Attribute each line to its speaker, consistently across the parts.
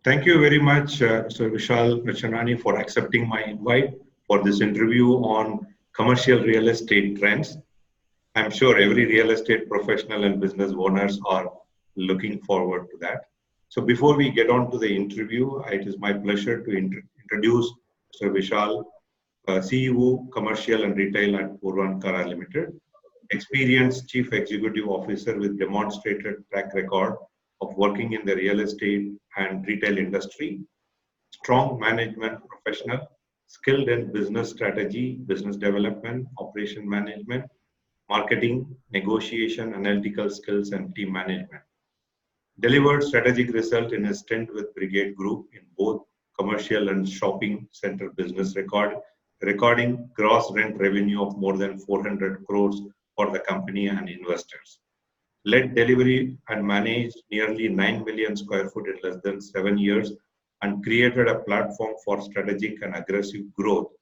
Speaker 1: Thank you very much, Mr. Vishal Rachanani, for accepting my invite for this interview on commercial real estate trends. I'm sure every real estate professional and business owners are looking forward to that. So before we get on to the interview, it is my pleasure to introduce Mr. Vishal, CEO, Commercial and Retail at Puravankara Limited, experienced Chief Executive Officer with demonstrated track record of working in the real estate and retail industry, strong management professional, skilled in business strategy, business development, operation management, marketing, negotiation, analytical skills, and team management. Delivered strategic result in his stint with Brigade Group in both commercial and shopping center business recording gross rent revenue of more than 400 crores for the company and investors. Led delivery and managed nearly 9 million square foot in less than 7 years and created a platform for strategic and aggressive growth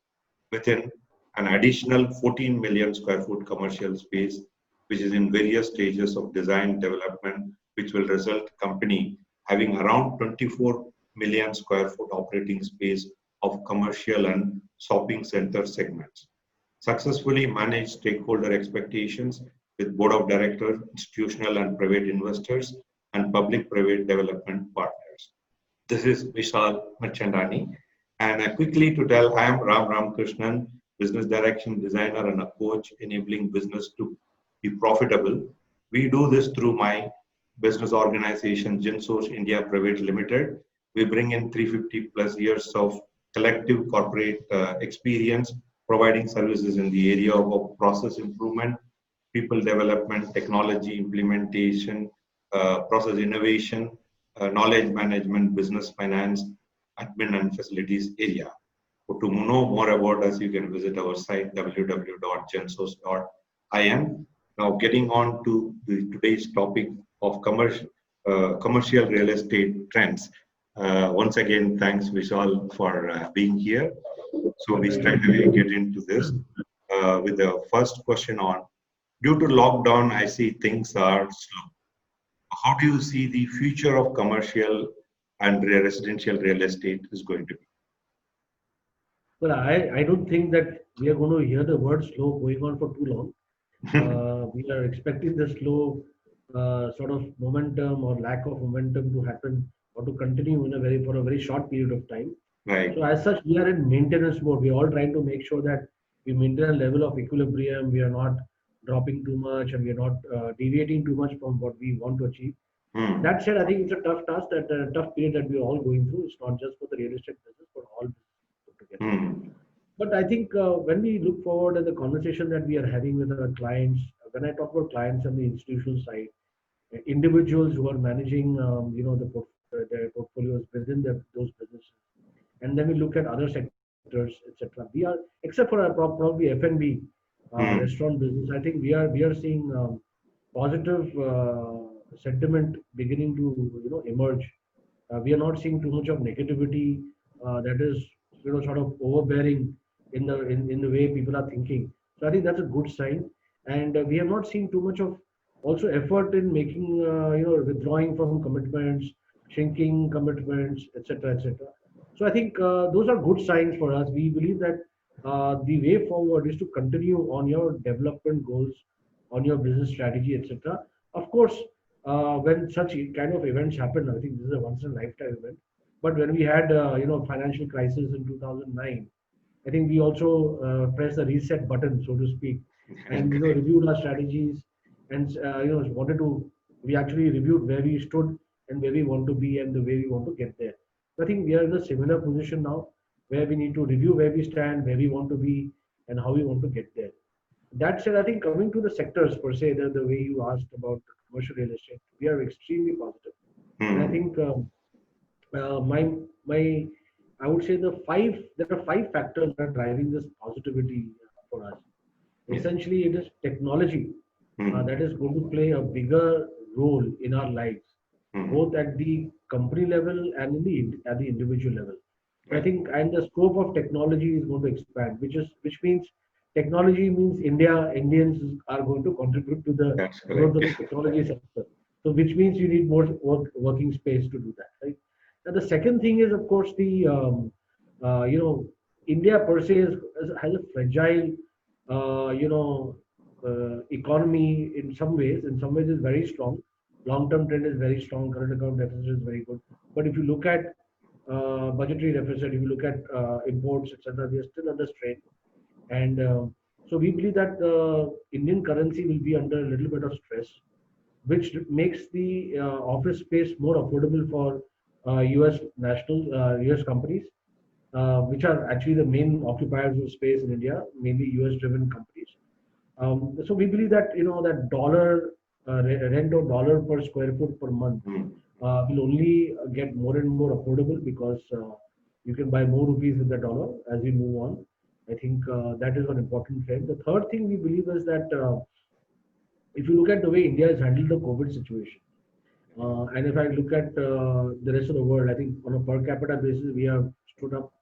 Speaker 1: within an additional 14 million square foot commercial space, which is in various stages of design development, which will result company having around 24 million square foot operating space of commercial and shopping center segments. Successfully managed stakeholder expectations with board of directors, institutional and private investors, and public-private development partners. This is Vishal Machandani. And quickly to tell, I am Ram Ramkrishnan, business direction designer and a coach enabling business to be profitable. We do this through my business organization, Ginsource India Private Limited. We bring in 350 plus years of collective corporate experience, providing services in the area of process improvement, people development, technology implementation, process innovation, knowledge management, business finance, admin and facilities area. So to know more about us, you can visit our site www.gensource.in. Now getting on to today's topic of commercial real estate trends. Once again, thanks Vishal for being here. So we straight away get into this with the first question on, due to lockdown, I see things are slow. How do you see the future of commercial and residential real estate is going to be?
Speaker 2: Well, I don't think that we are going to hear the word slow going on for too long. We are expecting the slow sort of momentum or lack of momentum to happen or to continue in a for a very short period of time.
Speaker 1: Right.
Speaker 2: So as such, we are in maintenance mode. We are all trying to make sure that we maintain a level of equilibrium. We are not dropping too much and we are not deviating too much from what we want to achieve. That said, I think it's a tough task, that a tough period that we are all going through. It's not just for the real estate business, but all business put together. But I think when we look forward at the conversation that we are having with our clients, when I talk about clients on the institutional side, individuals who are managing, their portfolios within those businesses, and then we look at other sectors, etc. We are, except for probably F&B, restaurant business, I think we are seeing positive sentiment beginning to emerge. We are not seeing too much of negativity that is sort of overbearing in the way people are thinking. So I think that's a good sign, and we have not seen too much of also effort in making withdrawing from commitments, shrinking commitments, etc., etc. So I think those are good signs for us. We believe that the way forward is to continue on your development goals, on your business strategy, etc. Of course, when such kind of events happen, I think this is a once in a lifetime event. But when we had financial crisis in 2009, I think we also pressed the reset button, so to speak, and reviewed our strategies, and wanted to. We actually reviewed where we stood and where we want to be and the way we want to get there. So I think we are in a similar position now, where we need to review where we stand, where we want to be, and how we want to get there. That said, I think coming to the sectors per se, the way you asked about commercial real estate, we are extremely positive. And I think my I would say there are five factors that are driving this positivity for us. Essentially, it is technology that is going to play a bigger role in our lives, both at the company level and at the individual level. I think, and the scope of technology is going to expand, which means technology means Indians are going to contribute to the growth of the technology sector. So which means you need more working space to do that, right? And the second thing is, of course, the you know, India per se has a fragile you know, economy in some ways. In some ways, is very strong. Long-term trend is very strong. Current account deficit is very good. But if you look at budgetary deficit, if you look at imports, etc., they are still under strain. And so we believe that Indian currency will be under a little bit of stress, which makes the office space more affordable for US US companies, which are actually the main occupiers of space in India, mainly US driven companies. So we believe that, you know, that dollar rent or dollar per square foot per month will only get more and more affordable because you can buy more rupees with the dollar as we move on. I think that is one important trend. The third thing we believe is that if you look at the way India has handled the COVID situation, and if I look at the rest of the world, I think on a per capita basis, we have stood up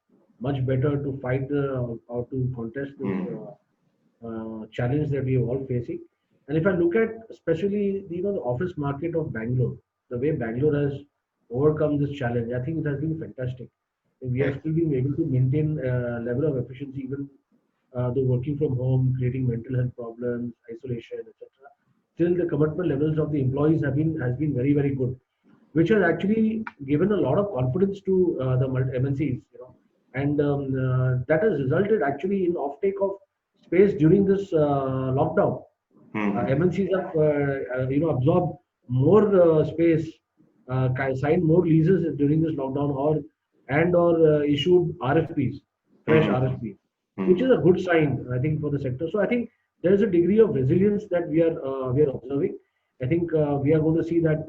Speaker 2: much better to fight or to contest this challenge that we are all facing. And if I look at especially the, you know, the office market of Bangalore, the way Bangalore has overcome this challenge, I think it has been fantastic. And we have still been able to maintain a level of efficiency even though working from home, creating mental health problems, isolation, etc. Still, the commitment levels of the employees has been very good, which has actually given a lot of confidence to the MNCs, you know, and that has resulted actually in offtake of space during this lockdown. MNCs have you know, absorbed more space, signed more leases during this lockdown, or issued RFPs, fresh RFPs, which is a good sign, I think, for the sector. So I think there is a degree of resilience that we are observing. I think we are going to see that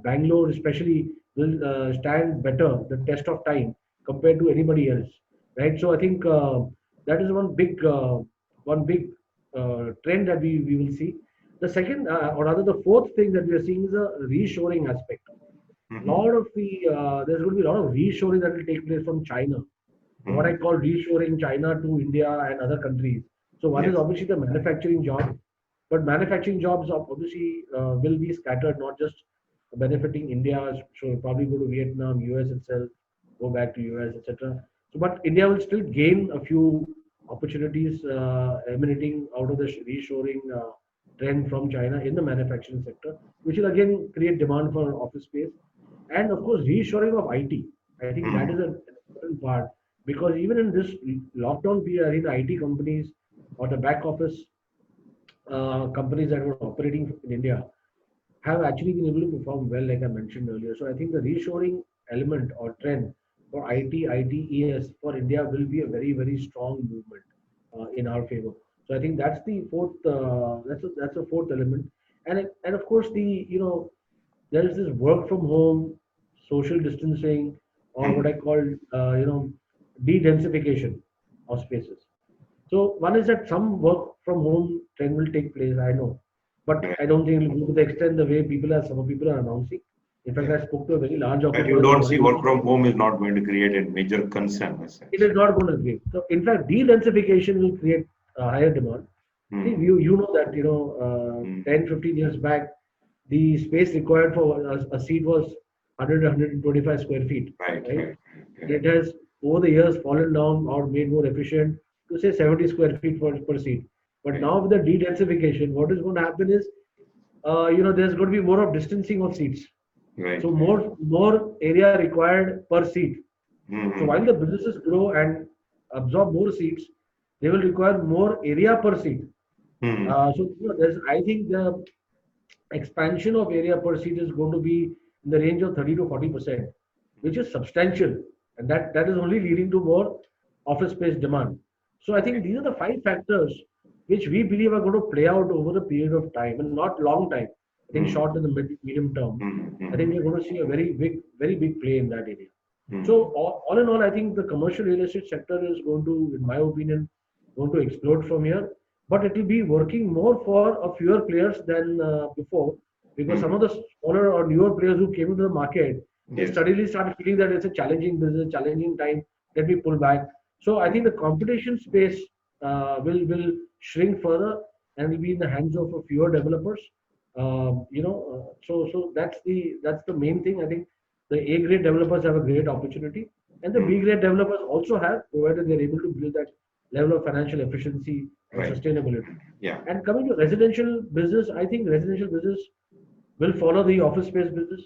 Speaker 2: Bangalore, especially, will stand better the test of time compared to anybody else, right? So I think that is one big trend that we will see. The second, or rather, the fourth thing that we are seeing is a reshoring aspect. Lot of the there's going to be a lot of reshoring that will take place from China. What I call reshoring China to India and other countries. So one is obviously the manufacturing job, but manufacturing jobs obviously will be scattered, not just benefiting India. So probably go to Vietnam, US itself, go back to US, etc. So, but India will still gain a few opportunities emanating out of the reshoring trend from China in the manufacturing sector, which will again create demand for office space. And of course, reshoring of IT. I think that is an important part, because even in this lockdown period, I think the IT companies or the back office companies that were operating in India have actually been able to perform well, like I mentioned earlier. So I think the reshoring element or trend for IT, ITES for India will be a very strong movement in our favor. So I think that's the fourth. That's a fourth element, and of course, the, you know, there is this work from home, social distancing, or what I call you know, de-densification of spaces. So one is that some work from home trend will take place, I know, but I don't think it will go to the extent the way some people are announcing. In fact, I spoke to a very large
Speaker 1: And you
Speaker 2: occupier
Speaker 1: don't
Speaker 2: this
Speaker 1: see
Speaker 2: morning.
Speaker 1: work from home is not going to create a major concern.
Speaker 2: It is not going to create. So in fact, de-densification will create a higher demand. See, you know that, you know, 10, 15 years back, the space required for a seat was 100, 125 square feet, right? It has over the years fallen down or made more efficient to say 70 square feet per seat. But now with the de-densification, what is going to happen is, you know, there's going to be more of distancing of seats. So more area required per seat. So while the businesses grow and absorb more seats, they will require more area per seat. So you know, I think the expansion of area per seat is going to be in the range of 30 to 40%, which is substantial, and that is only leading to more office space demand. So I think these are the five factors which we believe are going to play out over a period of time, and not long time. I think short and the medium term. I think we're going to see a very big play in that area. So all in all, I think the commercial real estate sector is going to, in my opinion, going to explode from here. But it will be working more for a fewer players than before, because some of the smaller or newer players who came into the market, they suddenly started feeling that it's a challenging business, challenging time. Let me pull back. So I think the competition space will shrink further and will be in the hands of a fewer developers. You know, so that's the main thing. I think the A grade developers have a great opportunity, and the B grade developers also have, provided they're able to build that level of financial efficiency and
Speaker 1: Right.
Speaker 2: sustainability.
Speaker 1: Yeah.
Speaker 2: And coming to residential business, I think residential business will follow the office space business.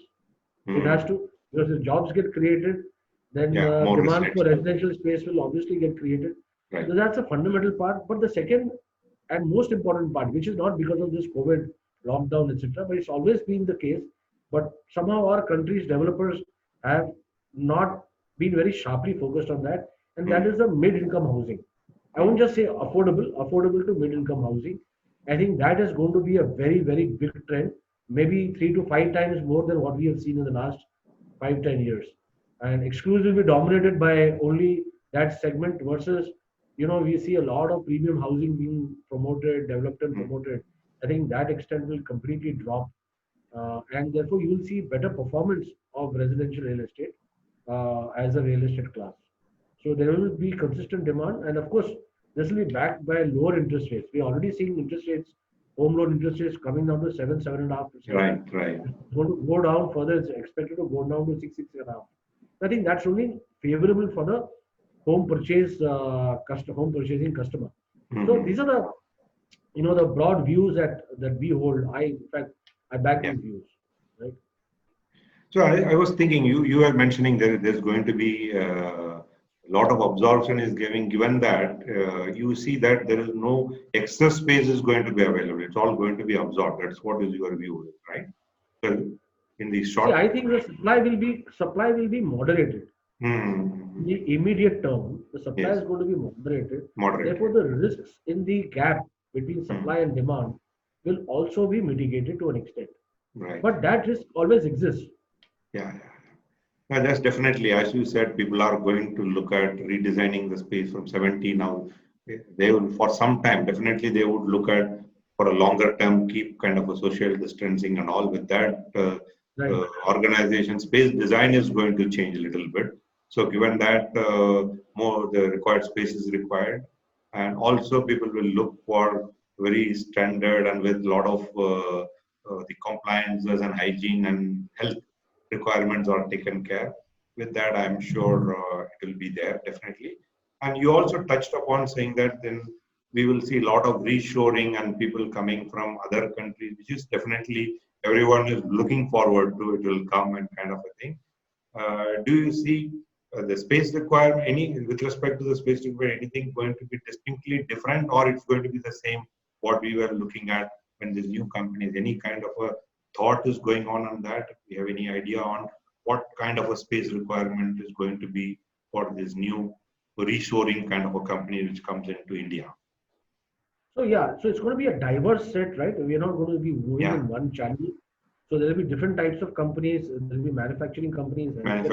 Speaker 2: It has to, because if jobs get created, then
Speaker 1: Yeah, more
Speaker 2: demand for
Speaker 1: residential.
Speaker 2: residential space will obviously get created.
Speaker 1: Right.
Speaker 2: So that's a fundamental part. But the second and most important part, which is not because of this COVID lockdown, etc., but it's always been the case. But somehow our country's developers have not been very sharply focused on that, and that is the mid-income housing. I won't just say affordable to mid-income housing. I think that is going to be a very, very big trend, maybe 3 to 5 times more than what we have seen in the last 5, 10 years, and exclusively dominated by only that segment versus, we see a lot of premium housing being promoted, developed and promoted. I think that extent will completely drop, and therefore you will see better performance of residential real estate as a real estate class. So there will be consistent demand, and of course, this will be backed by lower interest rates. We are already seeing interest rates, home loan interest rates coming down to 7.5%.
Speaker 1: Right, right.
Speaker 2: It's going to go down further. It's expected to go down to 6.5. I think that's only favorable for the home purchasing customer. So these are the broad views that we hold. In fact, I back these views, right?
Speaker 1: So I was thinking, you were mentioning there's going to be a lot of absorption is given that you see that there is no excess space is going to be available. It's all going to be absorbed. That's what is your view, right? So in the short,
Speaker 2: See, I think the supply will be moderated. In the immediate term, the supply is going to be moderated. Therefore, the risks in the gap between supply and demand will also be mitigated to an extent.
Speaker 1: Right.
Speaker 2: But that risk always exists.
Speaker 1: Yeah. Yeah, that's definitely, as you said, people are going to look at redesigning the space from 70 now. They will, for some time, definitely they would look at for a longer term, keep kind of a social distancing and all. With that, organization space design is going to change a little bit. So given that more the required space is required, and also people will look for very standard and with a lot of the compliances and hygiene and health requirements are taken care. With that, I'm sure it will be there definitely. And you also touched upon saying that then we will see a lot of reshoring and people coming from other countries, which is definitely everyone is looking forward to. It will come and kind of a thing. Do you see the space requirement, with respect to the space requirement, anything going to be distinctly different, or it's going to be the same what we were looking at when these new companies? Any kind of a thought is going on that? Do you have any idea on what kind of a space requirement is going to be for this new reshoring kind of a company which comes into India?
Speaker 2: So it's going to be a diverse set, right? We are not going to be moving in one channel. So there will be different types of companies. There will be manufacturing companies, and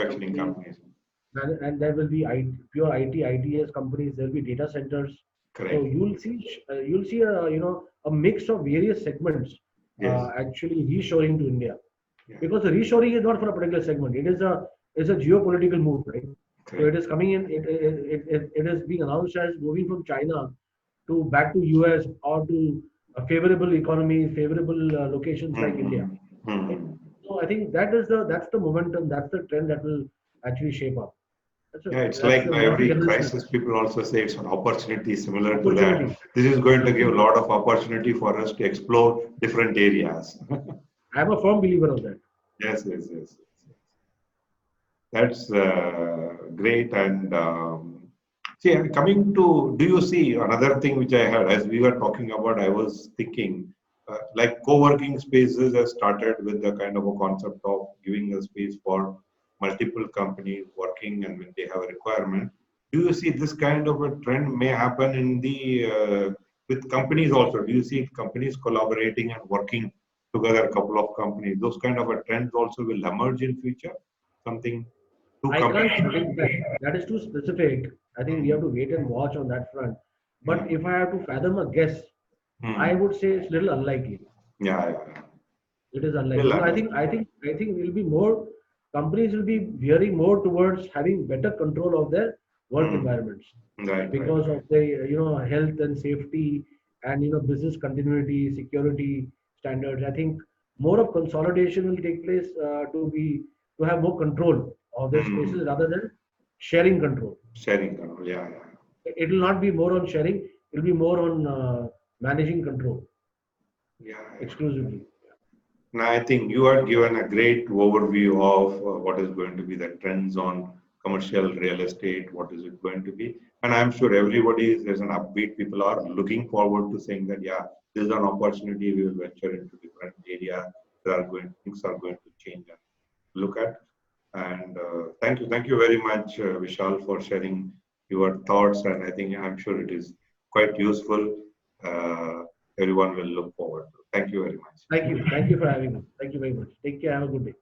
Speaker 2: there will be pure IT, ITS companies. There will be data centers.
Speaker 1: Correct.
Speaker 2: So you'll see a mix of various segments actually reshoring to India, because the reshoring is not for a particular segment. It is a geopolitical move, right? Correct. So it is coming in. It is being announced as moving from China to back to US or to a favorable economy, favorable locations like India. Right? So I think that's the momentum, that's the trend that will actually shape up.
Speaker 1: It's like by every crisis, people also say it's an opportunity similar to that. This is going to give a lot of opportunity for us to explore different areas.
Speaker 2: I'm a firm believer of that.
Speaker 1: Yes. That's great. And coming to, do you see another thing which I heard as we were talking about? I was thinking like co-working spaces have started with the kind of a concept of giving a space for multiple companies working, and when they have a requirement. Do you see this kind of a trend may happen in the with companies also? Do you see companies collaborating and working together, a couple of companies? Those kind of a trends also will emerge in future? Something
Speaker 2: I can't predict that. That is too specific. I think we have to wait and watch on that front. But if I have to fathom a guess, I would say it's a little unlikely.
Speaker 1: Yeah.
Speaker 2: It is unlikely. So I think will be more. Companies will be veering more towards having better control of their work environments, because of the health and safety and business continuity, security standards. I think more of consolidation will take place to be to have more control of their spaces rather than sharing control.
Speaker 1: Sharing control, yeah.
Speaker 2: It will not be more on sharing, it will be more on managing control exclusively.
Speaker 1: Now, I think you have given a great overview of what is going to be the trends on commercial real estate, what is it going to be. And I'm sure there's an upbeat. People are looking forward to saying that, yeah, this is an opportunity. We will venture into different areas. Things are going to change and look at. And thank you very much, Vishal, for sharing your thoughts. And I'm sure it is quite useful. Everyone will look forward to. Thank you very much.
Speaker 2: Thank you for having me. Thank you very much. Take care. Have a good day.